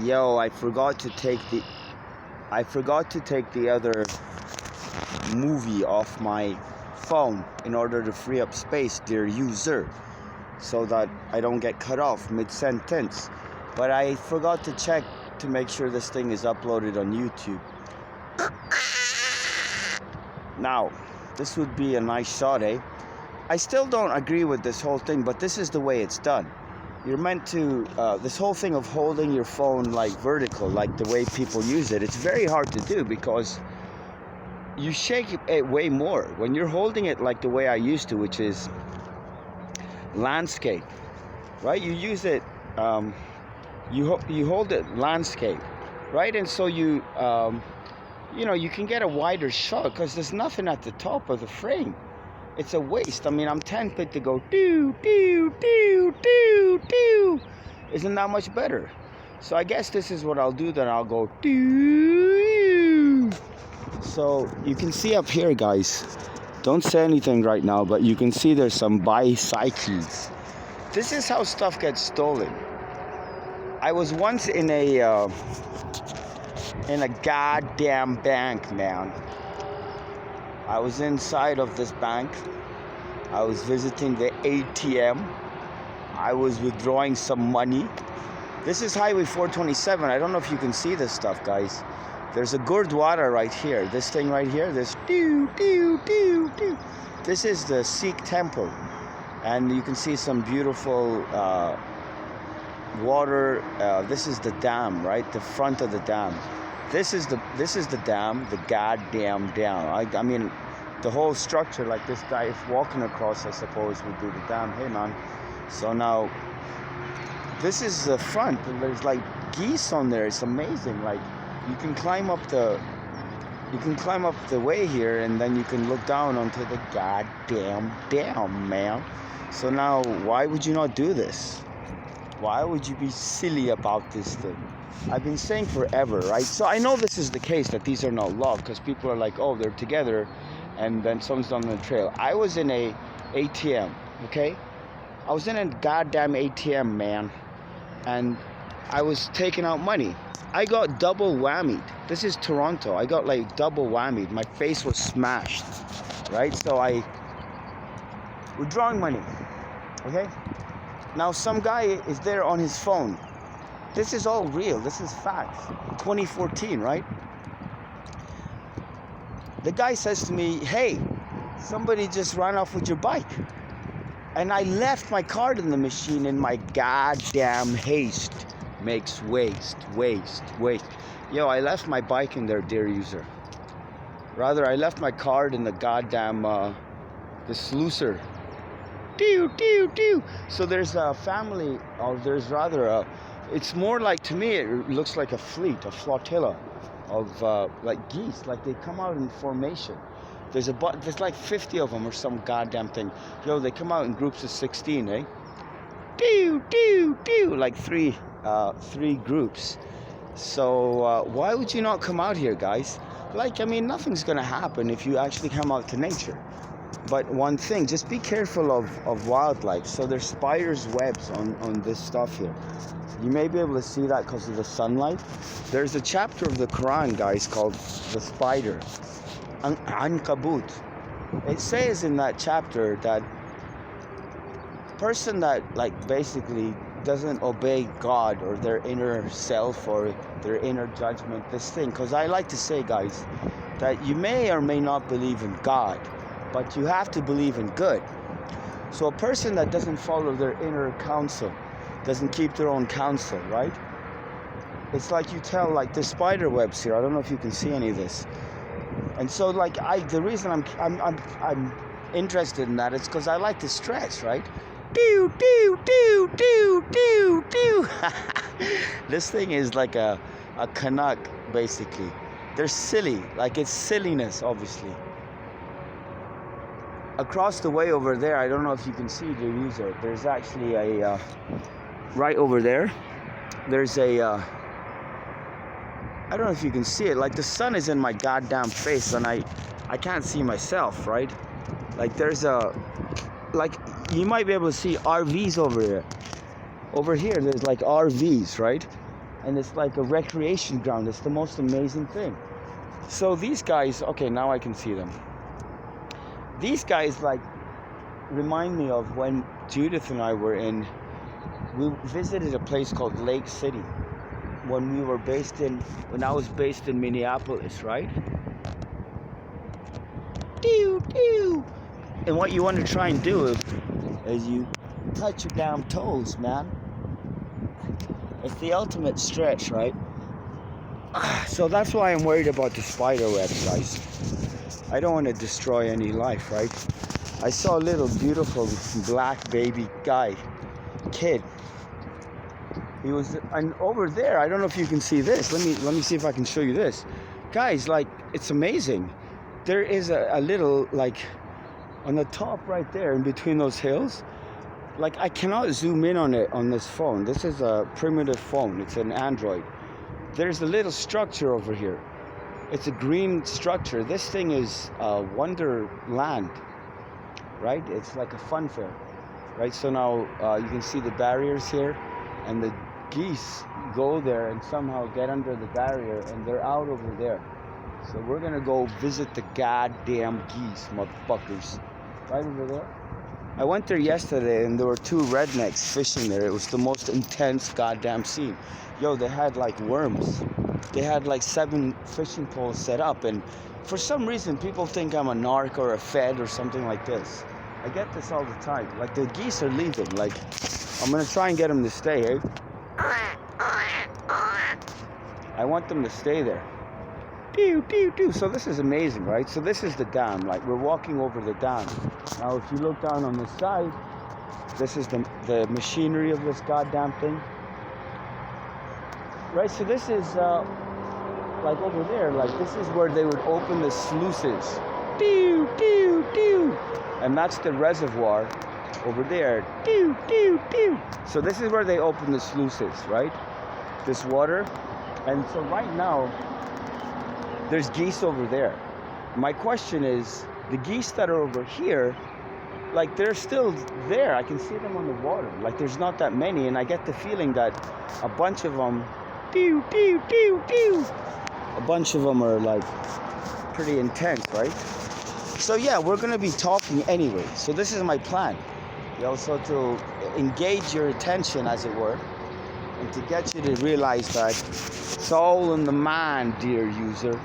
Yo, I forgot to take the other movie off my phone in order to free up space, dear user, so that I don't get cut off mid-sentence. But I forgot to check to make sure this thing is uploaded on YouTube. Now, this would be a nice shot, eh? I still don't agree with this whole thing, but this is the way it's done. You're meant to, this whole thing of holding your phone like vertical, like the way people use it, it's very hard to do because you shake it way more. When you're holding it like the way I used to, which is landscape, right? You use it, you hold it landscape, right? And so you can get a wider shot because there's nothing at the top of the frame. It's a waste. I mean, I'm tempted to go doo doo doo doo doo. Isn't that much better? So I guess this is what I'll do. Then I'll go doo. So you can see up here, guys. Don't say anything right now, but you can see there's some bicycles. This is how stuff gets stolen. I was once in a goddamn bank, man. I was inside of this bank. I was visiting the ATM. I was withdrawing some money. This is Highway 427. I don't know if you can see this stuff, guys. There's a Gurdwara right here. This thing right here. This doo doo doo doo. This is the Sikh temple, and you can see some beautiful water. This is the dam, right? The front of the dam. This is the dam, the goddamn dam. I mean, the whole structure, like this guy is walking across, I suppose, would be the dam. Hey, man. So now, this is the front, and there's like geese on there. It's amazing. Like, you can climb up the way here, and then you can look down onto the goddamn dam, man. So now, why would you not do this? Why would you be silly about this thing? I've been saying forever, right? So I know this is the case, that these are not love, because people are like, oh, they're together, and then someone's on the trail. I was in a ATM, okay? I was in a goddamn ATM, man, and I was taking out money. I got double whammied. This is Toronto. I got like double whammied. My face was smashed, right? So I withdrawing money, okay? Now some guy is there on his phone. This is all real. This is facts. 2014, right? The guy says to me, hey, somebody just ran off with your bike. And I left my card in the machine, and my goddamn haste makes waste. Yo, I left my bike in there, dear user. Rather, I left my card in the goddamn, the sluicer. So there's a family, or there's rather a, it's more like, to me, it looks like a fleet, a flotilla of like geese, like they come out in formation. There's like 50 of them or some goddamn thing. Yo, they come out in groups of 16, eh? Like three groups. So why would you not come out here, guys? Like, I mean, nothing's gonna happen if you actually come out to nature. But one thing, just be careful of wildlife. So there's spiders' webs on this stuff here. You may be able to see that because of the sunlight. There's a chapter of the Quran, guys, called the spider, Ankabut. It says in that chapter that person that, like, basically doesn't obey God or their inner self or their inner judgment, this thing. Because I like to say, guys, that you may or may not believe in God, but you have to believe in good. So a person that doesn't follow their inner counsel, doesn't keep their own counsel, right? It's like you tell, like the spider webs here. I don't know if you can see any of this. And so, like, the reason I'm interested in that is because I like to stretch, right? Do. This thing is like a Canuck, basically. They're silly, like it's silliness, obviously. Across the way over there, I don't know if you can see the user. There's actually a right over there. There's a I don't know if you can see it. Like the sun is in my goddamn face, and I can't see myself, right? Like there's a, like you might be able to see RVs over here. Over here, there's like RVs, right? and it's like a recreation ground. It's the most amazing thing. So these guys, okay, now I can see them. These guys like remind me of when Judith and I we visited a place called Lake City when I was based in Minneapolis, right? And what you want to try and do is you touch your damn toes, man. It's the ultimate stretch, right? So that's why I'm worried about the spider webs, guys. I don't want to destroy any life, right? I saw a little beautiful black baby kid. And over there, I don't know if you can see this. Let me see if I can show you this. Guys, like, it's amazing. There is a little, like, on the top right there in between those hills. Like, I cannot zoom in on it on this phone. This is a primitive phone. It's an Android. There's a little structure over here. It's a green structure. This thing is Wonderland, right? It's like a fun fair, right? So now you can see the barriers here, and the geese go there and somehow get under the barrier, and they're out over there. So we're gonna go visit the goddamn geese, motherfuckers, right over there. I went there yesterday and there were two rednecks fishing there. It was the most intense goddamn scene. Yo, they had like worms. They had like 7 fishing poles set up, and for some reason people think I'm a narc or a fed or something like this. I get this all the time. Like, the geese are leaving. Like, I'm gonna try and get them to stay, eh? I want them to stay there. So this is amazing, right? So this is the dam. Like, we're walking over the dam. Now, if you look down on the side, this is the machinery of this goddamn thing. Right, so this is, like over there, like this is where they would open the sluices. And that's the reservoir over there. So this is where they open the sluices, right? This water. And so right now, there's geese over there. My question is, the geese that are over here, like, they're still there. I can see them on the water. Like, there's not that many, and I get the feeling that a bunch of them, a bunch of them are like pretty intense, right? So yeah, we're gonna be talking anyway. So this is my plan. You know, so to engage your attention, as it were, and to get you to realize that it's all in the mind, dear user.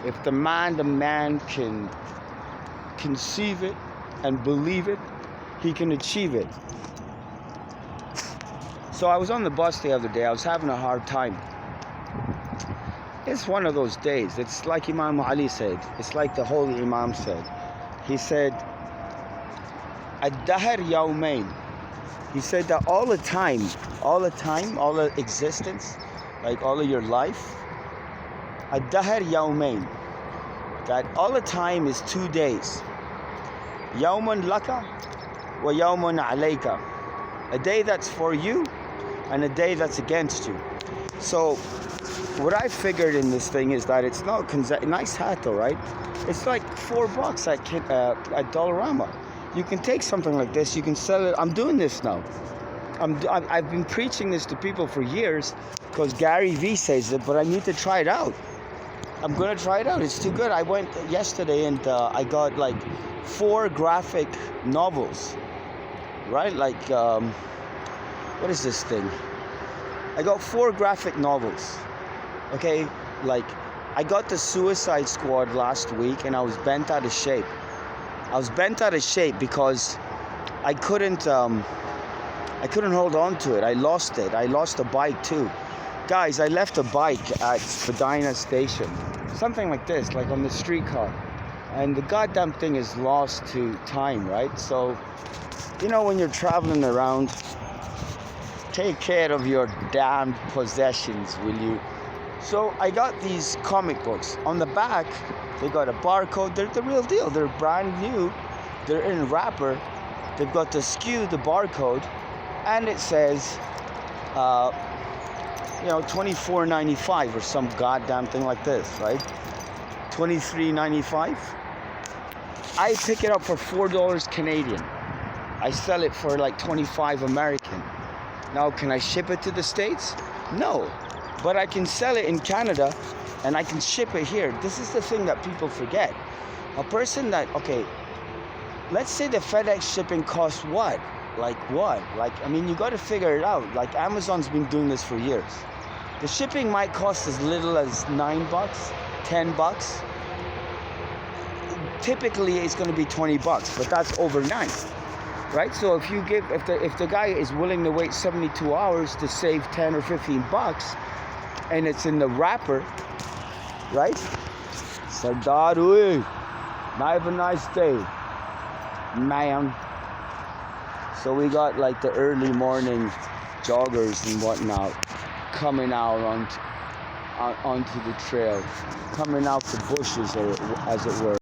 If the man can conceive it and believe it, he can achieve it. So I was on the bus the other day. I was having a hard time. It's one of those days. It's like Imam Ali said. It's like the holy Imam said. He said, Ad-dahr yawmain. He said that all the time, all the existence, like all of your life, Ad-dahr yawmain. That all the time is 2 days. Yawmun laka wa yawmun alayka. A day that's for you and a day that's against you. So what I figured in this thing is that it's not nice hat though, right? It's like $4 at Dollarama. You can take something like this, you can sell it. I'm doing this now. I've been preaching this to people for years because Gary Vee says it, but I need to try it out. I'm gonna try it out. It's too good. I went yesterday and I got like 4 graphic novels, right? Like, what is this thing? I got 4 graphic novels. Okay, like, I got the Suicide Squad last week and I was bent out of shape. I was bent out of shape because I couldn't hold on to it. I lost it. I lost a bike too. Guys, I left a bike at Spadina Station. Something like this, like on the streetcar. And the goddamn thing is lost to time, right? So, you know, when you're traveling around, take care of your damn possessions, will you? So I got these comic books. On the back, they got a barcode. They're the real deal. They're brand new. They're in wrapper. They've got the SKU, the barcode, and it says, you know, $24.95 or some goddamn thing like this, right? $23.95. I pick it up for $4 Canadian. I sell it for like 25 American. Now, can I ship it to the States? No. but I can sell it in Canada and I can ship it here. This is the thing that people forget. A person that, okay, let's say the FedEx shipping costs what? Like what? Like, I mean, you got to figure it out. Like, Amazon's been doing this for years. The shipping might cost as little as $9, $10. Typically, it's going to be $20, but that's overnight, right? So if the guy is willing to wait 72 hours to save 10 or 15 bucks, and it's in the wrapper, right? Sardarui, have a nice day, man. So we got like the early morning joggers and whatnot coming out onto the trail, coming out the bushes, or as it were.